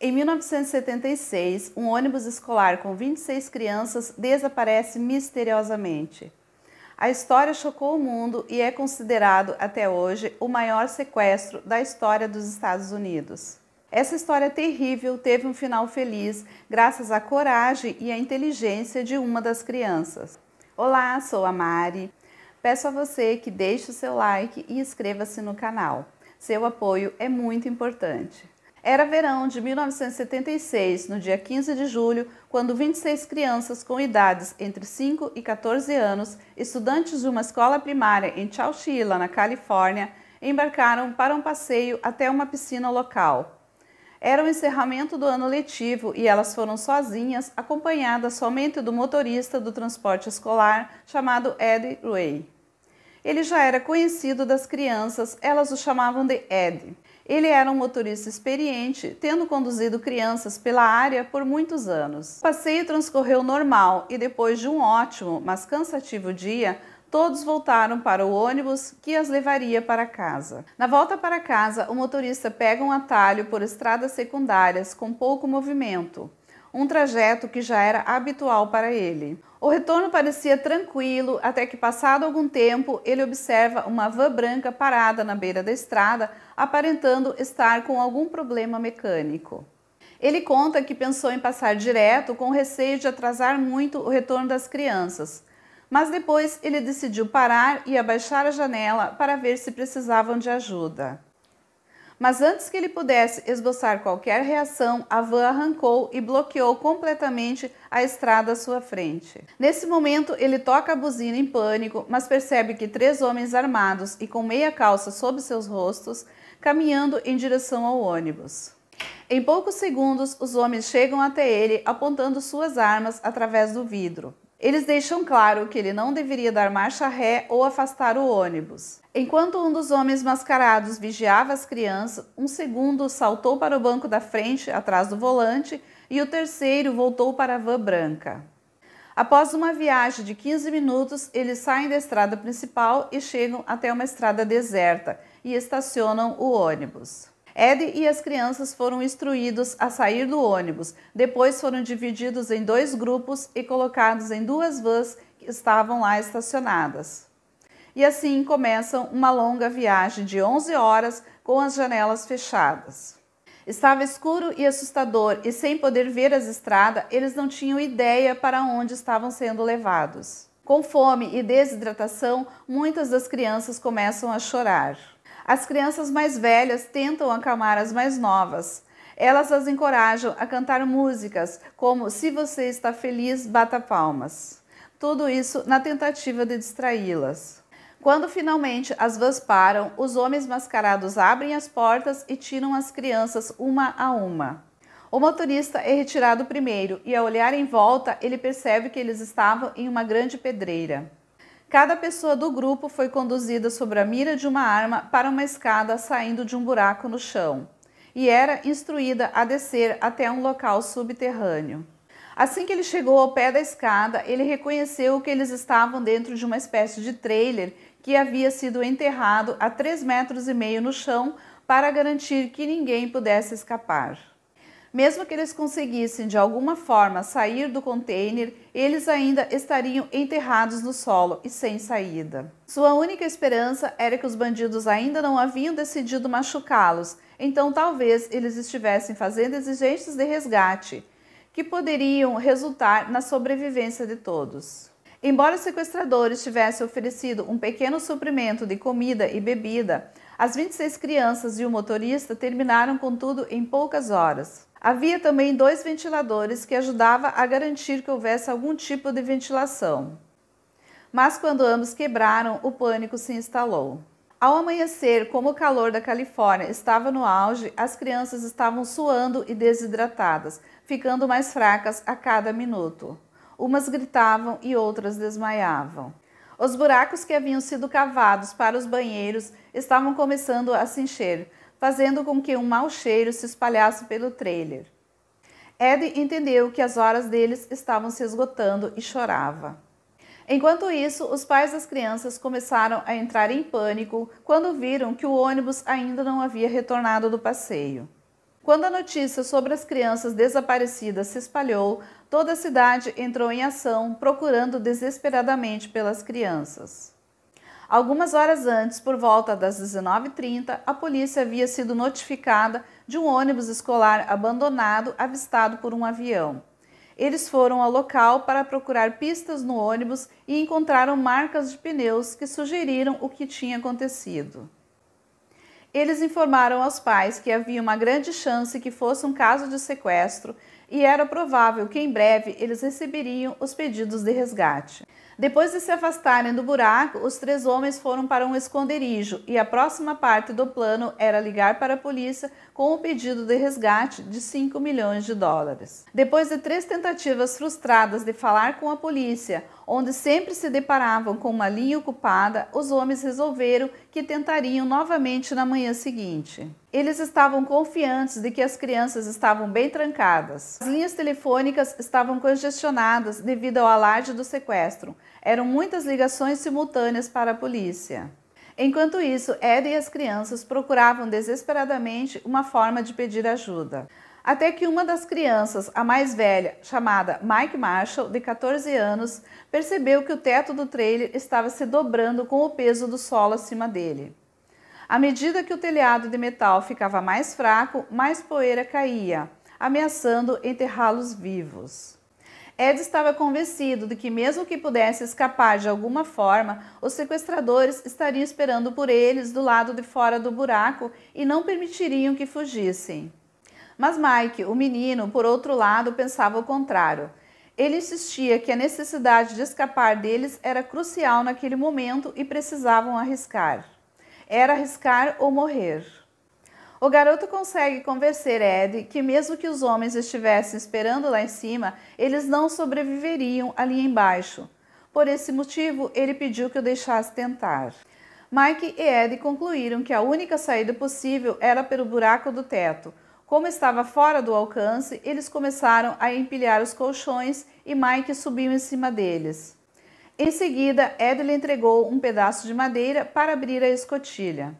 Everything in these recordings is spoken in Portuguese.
Em 1976, um ônibus escolar com 26 crianças desaparece misteriosamente. A história chocou o mundo e é considerado até hoje o maior sequestro da história dos Estados Unidos. Essa história terrível teve um final feliz graças à coragem e à inteligência de uma das crianças. Olá, sou a Mari. Peço a você que deixe o seu like e inscreva-se no canal. Seu apoio é muito importante. Era verão de 1976, no dia 15 de julho, quando 26 crianças com idades entre 5 e 14 anos, estudantes de uma escola primária em Chowchilla, na Califórnia, embarcaram para um passeio até uma piscina local. Era o encerramento do ano letivo e elas foram sozinhas, acompanhadas somente do motorista do transporte escolar, chamado Ed Ray. Ele já era conhecido das crianças, elas o chamavam de Ed. Ele era um motorista experiente, tendo conduzido crianças pela área por muitos anos. O passeio transcorreu normal e depois de um ótimo, mas cansativo dia, todos voltaram para o ônibus que as levaria para casa. Na volta para casa, o motorista pega um atalho por estradas secundárias com pouco movimento, um trajeto que já era habitual para ele. O retorno parecia tranquilo, até que, passado algum tempo, ele observa uma van branca parada na beira da estrada, aparentando estar com algum problema mecânico. Ele conta que pensou em passar direto, com receio de atrasar muito o retorno das crianças. Mas depois ele decidiu parar e abaixar a janela para ver se precisavam de ajuda. Mas antes que ele pudesse esboçar qualquer reação, a van arrancou e bloqueou completamente a estrada à sua frente. Nesse momento, ele toca a buzina em pânico, mas percebe que 3 homens armados e com meia calça sob seus rostos, caminhando em direção ao ônibus. Em poucos segundos, os homens chegam até ele, apontando suas armas através do vidro. Eles deixam claro que ele não deveria dar marcha ré ou afastar o ônibus. Enquanto um dos homens mascarados vigiava as crianças, um segundo saltou para o banco da frente, atrás do volante, e o terceiro voltou para a van branca. Após uma viagem de 15 minutos, eles saem da estrada principal e chegam até uma estrada deserta e estacionam o ônibus. Ed e as crianças foram instruídos a sair do ônibus, depois foram divididos em 2 grupos e colocados em 2 vans que estavam lá estacionadas. E assim começam uma longa viagem de 11 horas com as janelas fechadas. Estava escuro e assustador e, sem poder ver as estradas, eles não tinham ideia para onde estavam sendo levados. Com fome e desidratação, muitas das crianças começam a chorar. As crianças mais velhas tentam acalmar as mais novas. Elas as encorajam a cantar músicas como "Se você está feliz, bata palmas". Tudo isso na tentativa de distraí-las. Quando finalmente as vans param, os homens mascarados abrem as portas e tiram as crianças uma a uma. O motorista é retirado primeiro e, ao olhar em volta, ele percebe que eles estavam em uma grande pedreira. Cada pessoa do grupo foi conduzida sobre a mira de uma arma para uma escada saindo de um buraco no chão e era instruída a descer até um local subterrâneo. Assim que ele chegou ao pé da escada, ele reconheceu que eles estavam dentro de uma espécie de trailer que havia sido enterrado a 3,5 metros no chão para garantir que ninguém pudesse escapar. Mesmo que eles conseguissem de alguma forma sair do container, eles ainda estariam enterrados no solo e sem saída. Sua única esperança era que os bandidos ainda não haviam decidido machucá-los, então talvez eles estivessem fazendo exigências de resgate, que poderiam resultar na sobrevivência de todos. Embora os sequestradores tivessem oferecido um pequeno suprimento de comida e bebida, as 26 crianças e o motorista terminaram com tudo em poucas horas. Havia também 2 ventiladores que ajudavam a garantir que houvesse algum tipo de ventilação. Mas quando ambos quebraram, o pânico se instalou. Ao amanhecer, como o calor da Califórnia estava no auge, as crianças estavam suando e desidratadas, ficando mais fracas a cada minuto. Umas gritavam e outras desmaiavam. Os buracos que haviam sido cavados para os banheiros estavam começando a se encher, fazendo com que um mau cheiro se espalhasse pelo trailer. Ed entendeu que as horas deles estavam se esgotando e chorava. Enquanto isso, os pais das crianças começaram a entrar em pânico quando viram que o ônibus ainda não havia retornado do passeio. Quando a notícia sobre as crianças desaparecidas se espalhou, toda a cidade entrou em ação, procurando desesperadamente pelas crianças. Algumas horas antes, por volta das 19h30, a polícia havia sido notificada de um ônibus escolar abandonado avistado por um avião. Eles foram ao local para procurar pistas no ônibus e encontraram marcas de pneus que sugeriram o que tinha acontecido. Eles informaram aos pais que havia uma grande chance que fosse um caso de sequestro e era provável que em breve eles receberiam os pedidos de resgate. Depois de se afastarem do buraco, os 3 homens foram para um esconderijo e a próxima parte do plano era ligar para a polícia com o pedido de resgate de 5 milhões de dólares. Depois de 3 tentativas frustradas de falar com a polícia, onde sempre se deparavam com uma linha ocupada, os homens resolveram que tentariam novamente na manhã seguinte. Eles estavam confiantes de que as crianças estavam bem trancadas. As linhas telefônicas estavam congestionadas devido ao alarde do sequestro. Eram muitas ligações simultâneas para a polícia. Enquanto isso, Ed e as crianças procuravam desesperadamente uma forma de pedir ajuda. Até que uma das crianças, a mais velha, chamada Mike Marshall, de 14 anos, percebeu que o teto do trailer estava se dobrando com o peso do solo acima dele. À medida que o telhado de metal ficava mais fraco, mais poeira caía, ameaçando enterrá-los vivos. Ed estava convencido de que mesmo que pudesse escapar de alguma forma, os sequestradores estariam esperando por eles do lado de fora do buraco e não permitiriam que fugissem. Mas Mike, o menino, por outro lado, pensava o contrário. Ele insistia que a necessidade de escapar deles era crucial naquele momento e precisavam arriscar. Era arriscar ou morrer. O garoto consegue convencer Ed que mesmo que os homens estivessem esperando lá em cima, eles não sobreviveriam ali embaixo. Por esse motivo, ele pediu que o deixasse tentar. Mike e Ed concluíram que a única saída possível era pelo buraco do teto. Como estava fora do alcance, eles começaram a empilhar os colchões e Mike subiu em cima deles. Em seguida, Ed lhe entregou um pedaço de madeira para abrir a escotilha.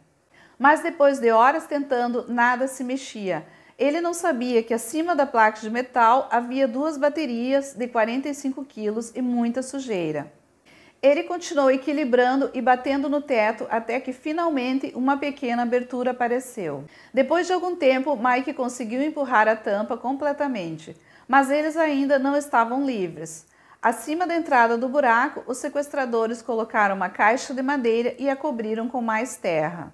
Mas depois de horas tentando, nada se mexia. Ele não sabia que acima da placa de metal havia 2 baterias de 45 quilos e muita sujeira. Ele continuou equilibrando e batendo no teto até que finalmente uma pequena abertura apareceu. Depois de algum tempo, Mike conseguiu empurrar a tampa completamente, mas eles ainda não estavam livres. Acima da entrada do buraco, os sequestradores colocaram uma caixa de madeira e a cobriram com mais terra.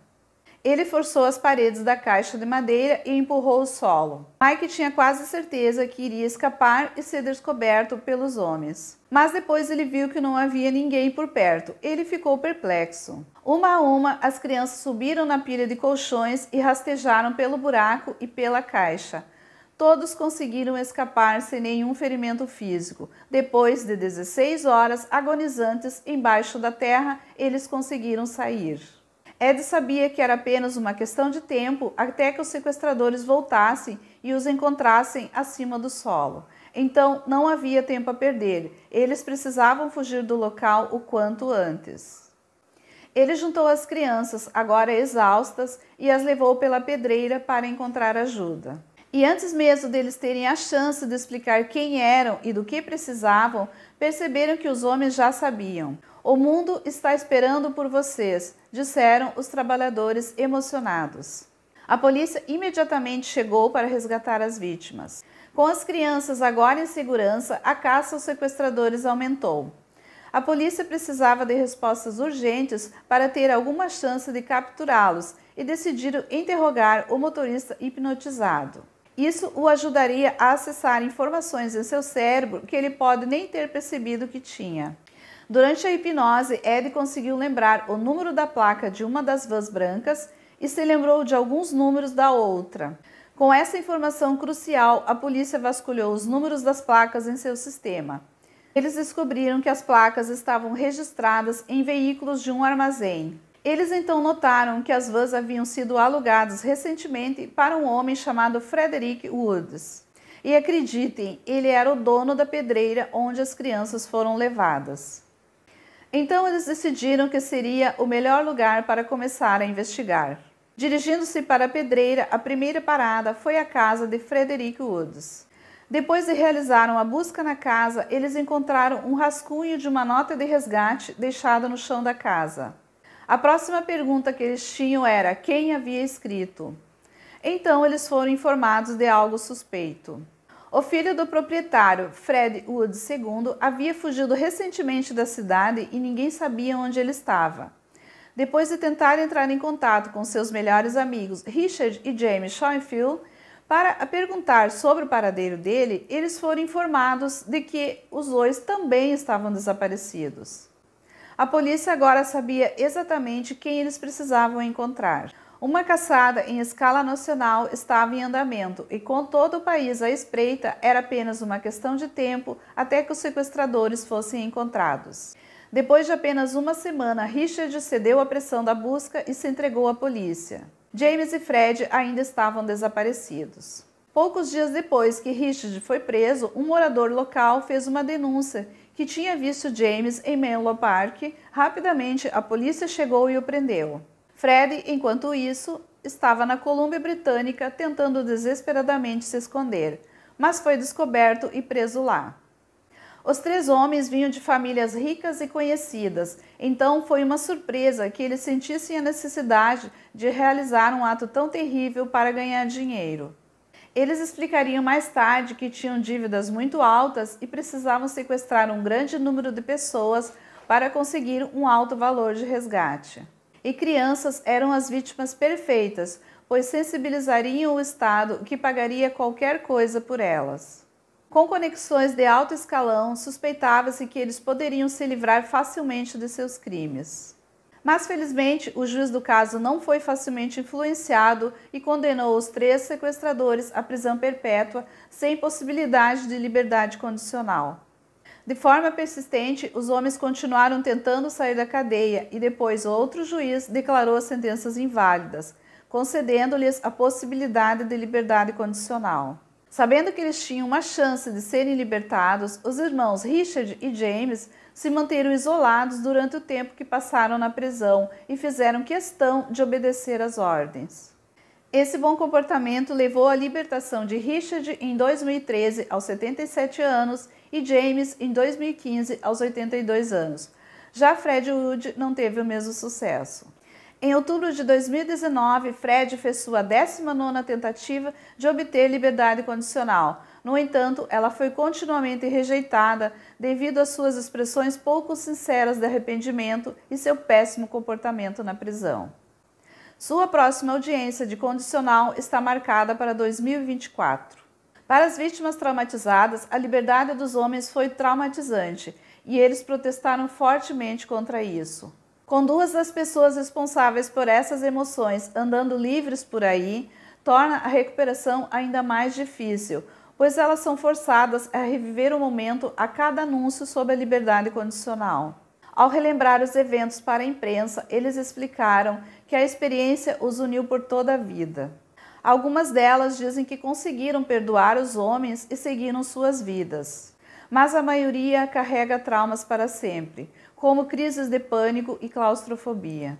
Ele forçou as paredes da caixa de madeira e empurrou o solo. Mike tinha quase certeza que iria escapar e ser descoberto pelos homens. Mas depois ele viu que não havia ninguém por perto. Ele ficou perplexo. Uma a uma, as crianças subiram na pilha de colchões e rastejaram pelo buraco e pela caixa. Todos conseguiram escapar sem nenhum ferimento físico. Depois de 16 horas agonizantes embaixo da terra, eles conseguiram sair. Ed sabia que era apenas uma questão de tempo até que os sequestradores voltassem e os encontrassem acima do solo. Então, não havia tempo a perder. Eles precisavam fugir do local o quanto antes. Ele juntou as crianças, agora exaustas, e as levou pela pedreira para encontrar ajuda. E antes mesmo deles terem a chance de explicar quem eram e do que precisavam, perceberam que os homens já sabiam. O mundo está esperando por vocês, disseram os trabalhadores emocionados. A polícia imediatamente chegou para resgatar as vítimas. Com as crianças agora em segurança, a caça aos sequestradores aumentou. A polícia precisava de respostas urgentes para ter alguma chance de capturá-los e decidiram interrogar o motorista hipnotizado. Isso o ajudaria a acessar informações em seu cérebro que ele pode nem ter percebido que tinha. Durante a hipnose, Ed conseguiu lembrar o número da placa de uma das vans brancas e se lembrou de alguns números da outra. Com essa informação crucial, a polícia vasculhou os números das placas em seu sistema. Eles descobriram que as placas estavam registradas em veículos de um armazém. Eles então notaram que as vans haviam sido alugadas recentemente para um homem chamado Frederick Woods. E acreditem, ele era o dono da pedreira onde as crianças foram levadas. Então eles decidiram que seria o melhor lugar para começar a investigar. Dirigindo-se para a pedreira, a primeira parada foi a casa de Frederick Woods. Depois de realizar uma busca na casa, eles encontraram um rascunho de uma nota de resgate deixada no chão da casa. A próxima pergunta que eles tinham era quem havia escrito. Então eles foram informados de algo suspeito. O filho do proprietário, Fred Woods II, havia fugido recentemente da cidade e ninguém sabia onde ele estava. Depois de tentar entrar em contato com seus melhores amigos, Richard e James Schoenfield, para perguntar sobre o paradeiro dele, eles foram informados de que os dois também estavam desaparecidos. A polícia agora sabia exatamente quem eles precisavam encontrar. Uma caçada em escala nacional estava em andamento e, com todo o país à espreita, era apenas uma questão de tempo até que os sequestradores fossem encontrados. Depois de apenas uma semana, Richard cedeu à pressão da busca e se entregou à polícia. James e Fred ainda estavam desaparecidos. Poucos dias depois que Richard foi preso, um morador local fez uma denúncia que tinha visto James em Menlo Park. Rapidamente, a polícia chegou e o prendeu. Fred, enquanto isso, estava na Colômbia Britânica tentando desesperadamente se esconder, mas foi descoberto e preso lá. Os três homens vinham de famílias ricas e conhecidas, então foi uma surpresa que eles sentissem a necessidade de realizar um ato tão terrível para ganhar dinheiro. Eles explicariam mais tarde que tinham dívidas muito altas e precisavam sequestrar um grande número de pessoas para conseguir um alto valor de resgate. E crianças eram as vítimas perfeitas, pois sensibilizariam o Estado que pagaria qualquer coisa por elas. Com conexões de alto escalão, suspeitava-se que eles poderiam se livrar facilmente de seus crimes. Mas, felizmente, o juiz do caso não foi facilmente influenciado e condenou os três sequestradores à prisão perpétua sem possibilidade de liberdade condicional. De forma persistente, os homens continuaram tentando sair da cadeia e depois outro juiz declarou as sentenças inválidas, concedendo-lhes a possibilidade de liberdade condicional. Sabendo que eles tinham uma chance de serem libertados, os irmãos Richard e James se manteram isolados durante o tempo que passaram na prisão e fizeram questão de obedecer às ordens. Esse bom comportamento levou à libertação de Richard em 2013 aos 77 anos e James em 2015 aos 82 anos. Já Fred Wood não teve o mesmo sucesso. Em outubro de 2019, Fred fez sua 19ª tentativa de obter liberdade condicional. No entanto, ela foi continuamente rejeitada devido às suas expressões pouco sinceras de arrependimento e seu péssimo comportamento na prisão. Sua próxima audiência de condicional está marcada para 2024. Para as vítimas traumatizadas, a liberdade dos homens foi traumatizante e eles protestaram fortemente contra isso. Com duas das pessoas responsáveis por essas emoções andando livres por aí, torna a recuperação ainda mais difícil, pois elas são forçadas a reviver o momento a cada anúncio sobre a liberdade condicional. Ao relembrar os eventos para a imprensa, eles explicaram que a experiência os uniu por toda a vida. Algumas delas dizem que conseguiram perdoar os homens e seguiram suas vidas. Mas a maioria carrega traumas para sempre, como crises de pânico e claustrofobia.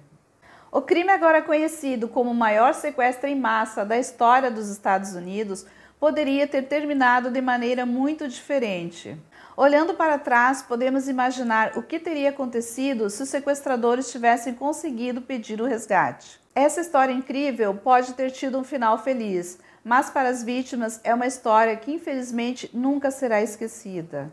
O crime agora conhecido como o maior sequestro em massa da história dos Estados Unidos poderia ter terminado de maneira muito diferente. Olhando para trás, podemos imaginar o que teria acontecido se os sequestradores tivessem conseguido pedir o resgate. Essa história incrível pode ter tido um final feliz, mas para as vítimas é uma história que infelizmente nunca será esquecida.